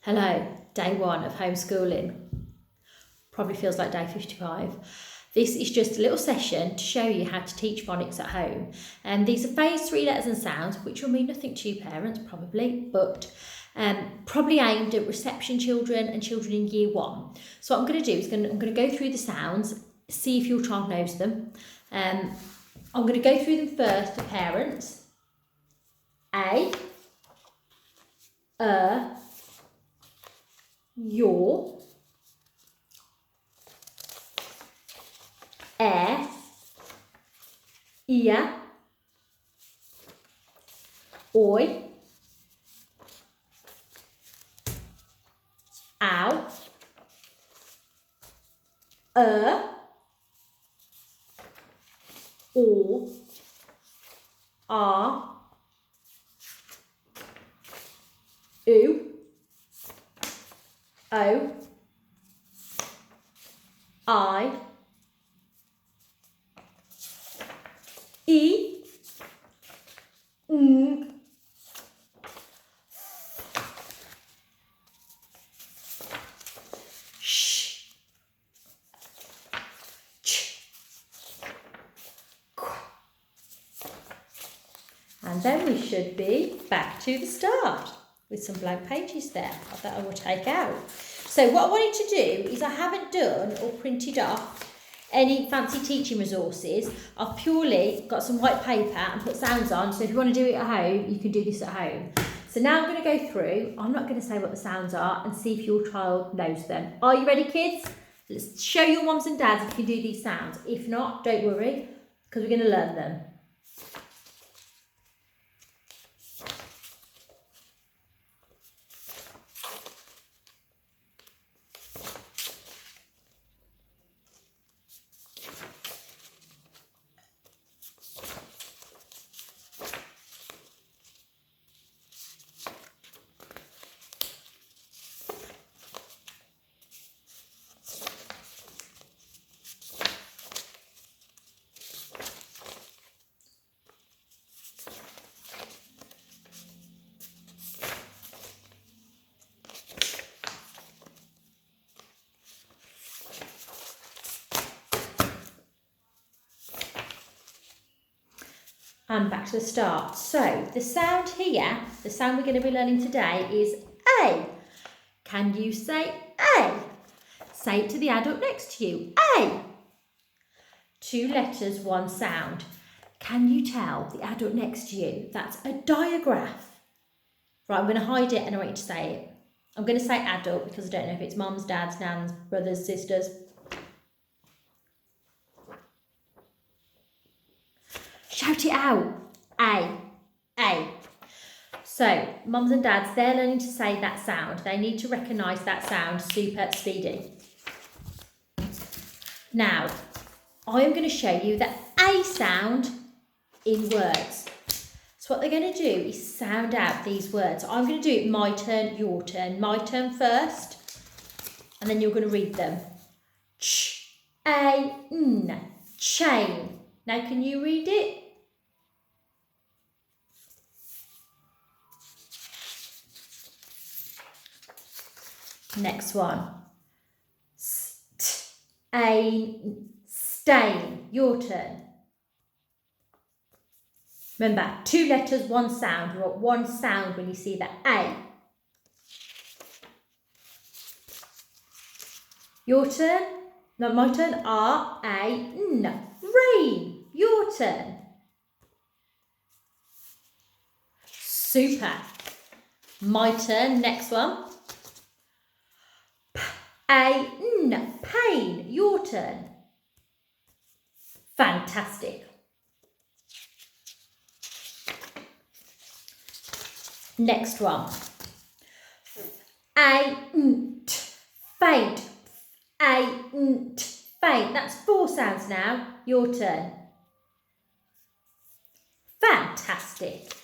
Hello, day one of homeschooling. Probably feels like day 55. This is just a little session to show you how to teach phonics at home. And these are phase 3 letters and sounds, which will mean nothing to you parents, probably, but probably aimed at reception children and children in year 1. So what I'm going to do is I'm going to go through the sounds, see if your child knows them. I'm going to go through them first to parents. A, your, air, ear, oi, ow, or, are, oo, o, I, e, ng, sh, ch, qu. And then we should be back to the start with some blank pages there that I will take out. So what I wanted to do is I haven't done or printed off any fancy teaching resources. I've purely got some white paper and put sounds on, so if you want to do it at home, you can do this at home. So now I'm going to go through, I'm not going to say what the sounds are, and see if your child knows them. Are you ready, kids? Let's show your mums and dads if you can do these sounds. If not, don't worry, because we're going to learn them. And back to the start. So the sound here, the sound we're going to be learning today is A. Can you say A? Say it to the adult next to you. A. 2 letters, 1 sound. Can you tell the adult next to you that's a digraph? Right, I'm going to hide it and I want you to say it. I'm going to say adult because I don't know if it's mums, dads, nans, brothers, sisters. Shout it out. A. A. So, mums and dads, they're learning to say that sound. They need to recognise that sound super speedy. Now, I am going to show you the A sound in words. So what they're going to do is sound out these words. I'm going to do it my turn, your turn. My turn first, and then you're going to read them. Ch, A, N, chain. Now, can you read it? Next one. Stain. Your turn. Remember, 2 letters, 1 sound. You want 1 sound when you see the A. Your turn. No, my turn. R, A, N. Rain. Your turn. Super. My turn. Next one. P-A-N, pain. Your turn. Fantastic. Next one. A-N-T, faint. A-N-T, faint. That's 4 sounds now. Your turn. Fantastic.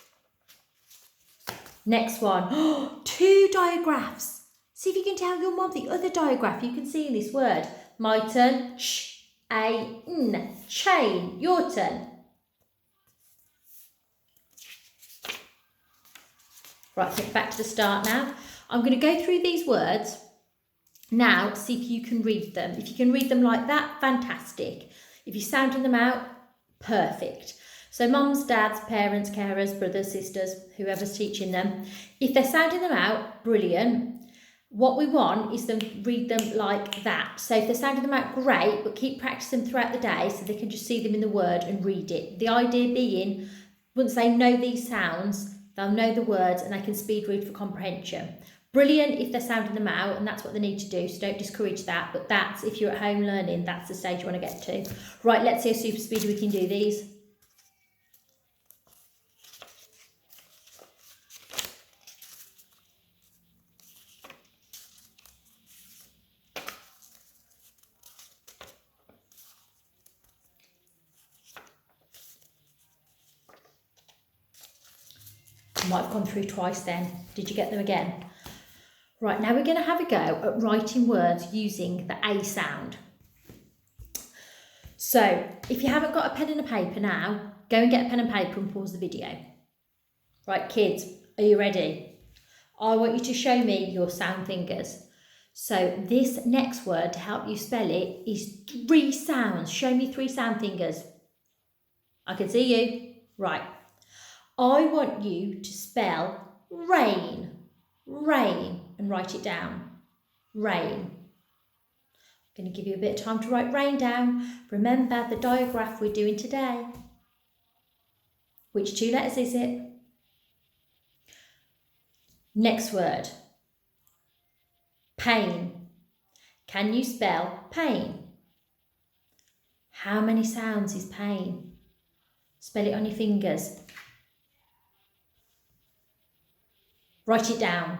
Next one. 2 digraphs. See if you can tell your mum the other digraph you can see in this word. My turn. Ch-A-N, chain. Your turn. Right, so back to the start now. I'm going to go through these words now, see if you can read them. If you can read them like that, fantastic. If you're sounding them out, perfect. So mums, dads, parents, carers, brothers, sisters, whoever's teaching them, if they're sounding them out, brilliant. What we want is them read them like that. So if they're sounding them out, great, but keep practicing throughout the day so they can just see them in the word and read it. The idea being, once they know these sounds, they'll know the words and they can speed read for comprehension. Brilliant if they're sounding them out, and that's what they need to do, so don't discourage that, but that's, if you're at home learning, that's the stage you want to get to. Right, let's see how super speedy we can do these. I might have gone through twice then. Did you get them again? Right, now we're going to have a go at writing words using the A sound. So, if you haven't got a pen and a paper now, go and get a pen and paper and pause the video. Right, kids, are you ready? I want you to show me your sound fingers. So, this next word, to help you spell it, is 3 sounds. Show me 3 sound fingers. I can see you. Right. I want you to spell rain. Rain. And write it down. Rain. I'm going to give you a bit of time to write rain down. Remember the diagraph we're doing today. Which 2 letters is it? Next word. Pain. Can you spell pain? How many sounds is pain? Spell it on your fingers. Write it down.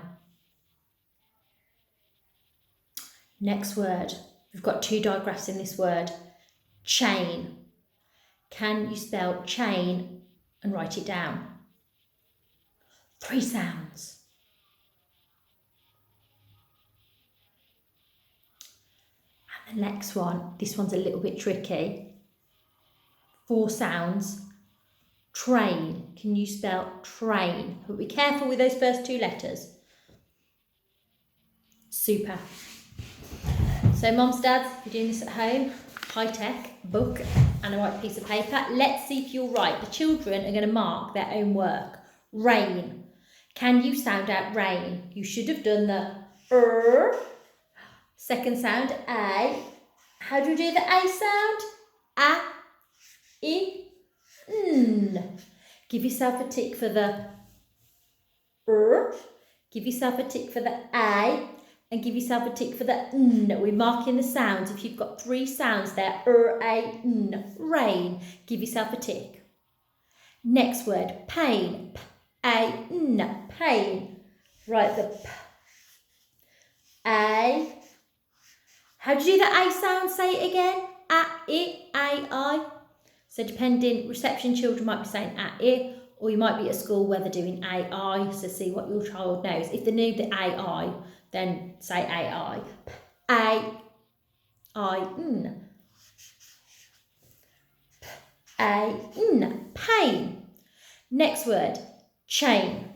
Next word. We've got 2 digraphs in this word. Chain. Can you spell chain and write it down? 3 sounds. And the next one, this one's a little bit tricky. 4 sounds. Train. Can you spell train? But be careful with those first 2 letters. Super. So mums, dads, if you're doing this at home, high tech, book and a white piece of paper. Let's see if you're right. The children are going to mark their own work. Rain. Can you sound out rain? You should have done the second sound, A. How do you do the A sound? A, I, N. Give yourself a tick for the Give yourself a tick for the A. And give yourself a tick for the N. We're marking the sounds. If you've got 3 sounds there, A, N, rain, give yourself a tick. Next word, pain. P, A, N, pain. Write the P, A. How do you do the A sound? Say it again. A, I. So depending, reception children might be saying A, I, or you might be at a school where they're doing AI, so see what your child knows. If they know the AI, then say AI. A-I-N. A-N. Pain. Next word, chain.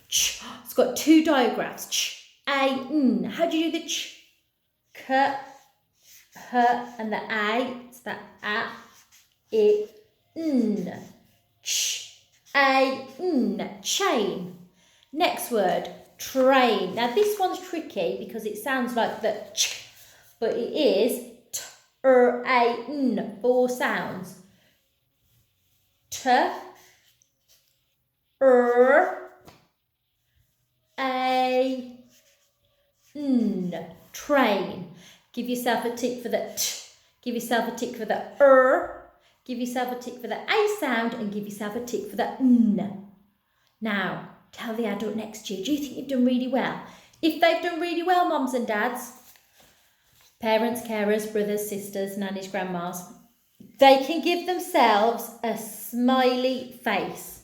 Ch. It's got 2 digraphs. Ch. A-N. How do you do the ch? K, H, and the A. It's that A, I, N. Ch. A-N. Chain. Next word, train. Now this one's tricky because it sounds like the ch, but it is T-R-A-N, 4 sounds. T-R-A-N, train. Give yourself a tick for the t, give yourself a tick for the give yourself a tick for the A sound, and give yourself a tick for the N. Now, tell the adult next to you, do you think you've done really well? If they've done really well, mums and dads, parents, carers, brothers, sisters, nannies, grandmas, they can give themselves a smiley face.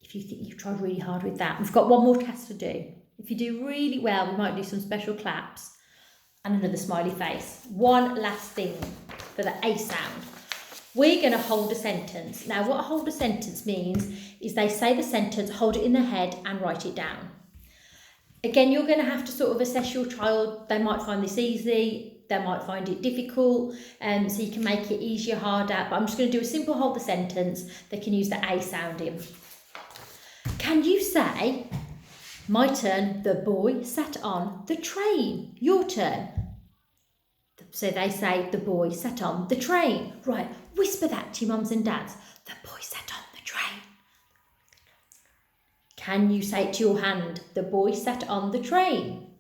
If you think you've tried really hard with that, we've got 1 more test to do. If you do really well, we might do some special claps and another smiley face. 1 last thing for the A sound. We're going to hold a sentence. Now, what hold a sentence means is they say the sentence, hold it in their head and write it down. Again, you're going to have to sort of assess your child. They might find this easy, they might find it difficult, so you can make it easier, harder. But I'm just going to do a simple hold the sentence. They can use the A sound in. Can you say, my turn, the boy sat on the train? Your turn. So they say, the boy sat on the train. Right, whisper that to your mums and dads. The boy sat on the train. Can you say it to your hand? The boy sat on the train.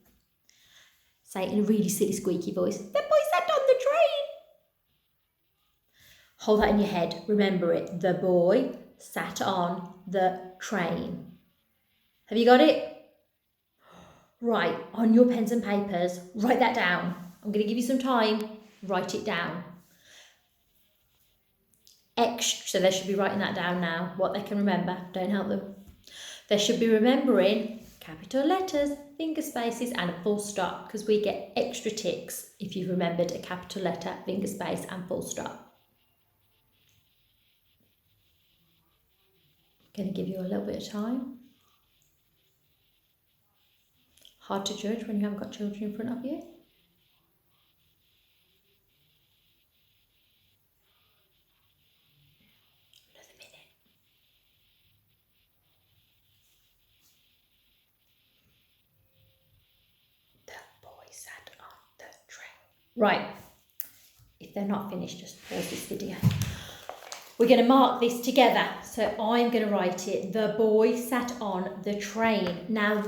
Say it in a really silly squeaky voice. The boy sat on the train. Hold that in your head. Remember it. The boy sat on the train. Have you got it? Right, on your pens and papers, write that down. I'm going to give you some time. Write it down. So they should be writing that down now. What they can remember. Don't help them. They should be remembering capital letters, finger spaces and a full stop, because we get extra ticks if you've remembered a capital letter, finger space and full stop. I'm going to give you a little bit of time. Hard to judge when you haven't got children in front of you. Another minute. The boy sat on the train. Right. If they're not finished, just pause this video. We're going to mark this together. So I'm going to write it. The boy sat on the train. Now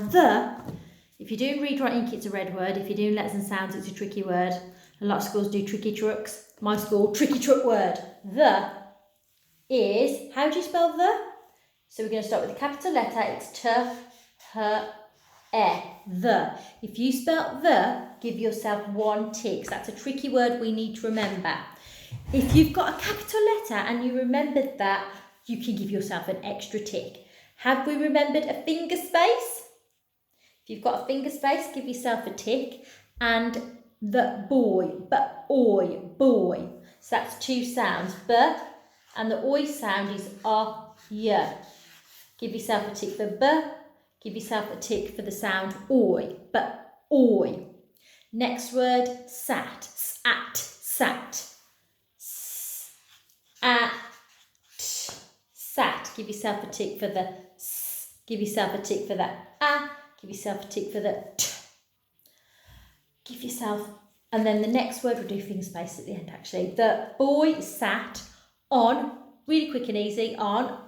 if you're doing read, write, ink, it's a red word. If you're doing letters and sounds, it's a tricky word. A lot of schools do tricky trucks. My school, tricky truck word. The is, how do you spell the? So we're going to start with a capital letter. It's T, H, E, the. If you spell the, give yourself 1 tick. So that's a tricky word we need to remember. If you've got a capital letter and you remembered that, you can give yourself an extra tick. Have we remembered a finger space? If you've got a finger space, give yourself a tick. And the boy, oi, boy. So that's 2 sounds. B, and the oi sound is y. Give yourself a tick for b. Give yourself a tick for the sound oi, oi. Next word, sat, sat. Sat. Give yourself a tick for the s. Give yourself a tick for the a. Give yourself a tick for the t. Give yourself, and then the next word, we'll do finger space at the end actually. The boy sat on, really quick and easy, on.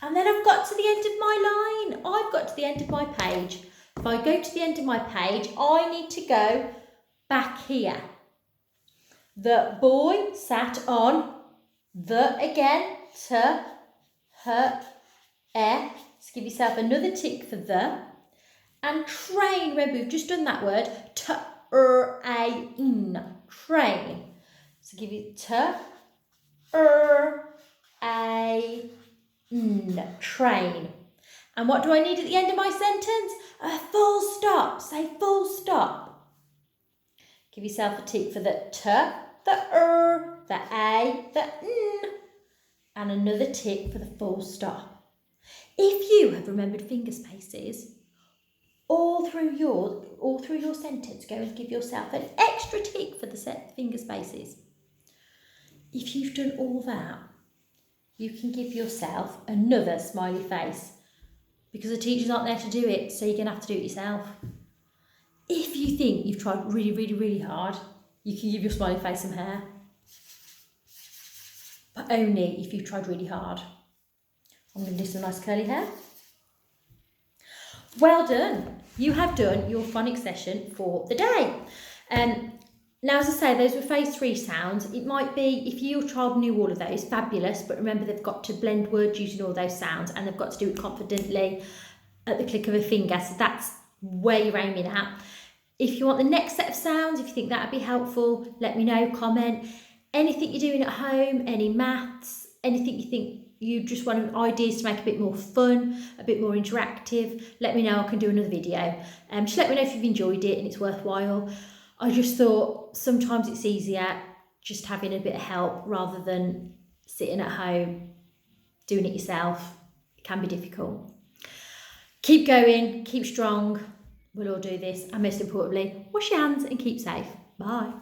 And then I've got to the end of my line. I've got to the end of my page. If I go to the end of my page, I need to go back here. The boy sat on the again, t, h, e. So give yourself another tick for the. And train, remember we've just done that word, t-r-a-n, train. So give you t-r-a-n, train. And what do I need at the end of my sentence? A full stop. Say full stop. Give yourself a tick for the t, the r, the a, the n, and another tick for the full stop. If you have remembered finger spaces all through your sentence, go and give yourself an extra tick for the finger spaces. If you've done all that, you can give yourself another smiley face, because the teachers aren't there to do it, so you're going to have to do it yourself. If you think you've tried really, really, really hard, you can give your smiley face some hair. But only if you've tried really hard. I'm going to do some nice curly hair. Well done. You have done your phonics session for the day. Now, as I say, those were phase 3 sounds. It might be, if your child knew all of those, fabulous, but remember they've got to blend words using all those sounds, and they've got to do it confidently at the click of a finger. So that's where you're aiming at. If you want the next set of sounds, if you think that would be helpful, let me know, comment. Anything you're doing at home, any maths, anything you think you just want ideas to make a bit more fun, a bit more interactive, let me know, I can do another video. Just let me know if you've enjoyed it and it's worthwhile. I just thought sometimes it's easier just having a bit of help rather than sitting at home doing it yourself. It can be difficult. Keep going, keep strong. We'll all do this. And most importantly, wash your hands and keep safe. Bye.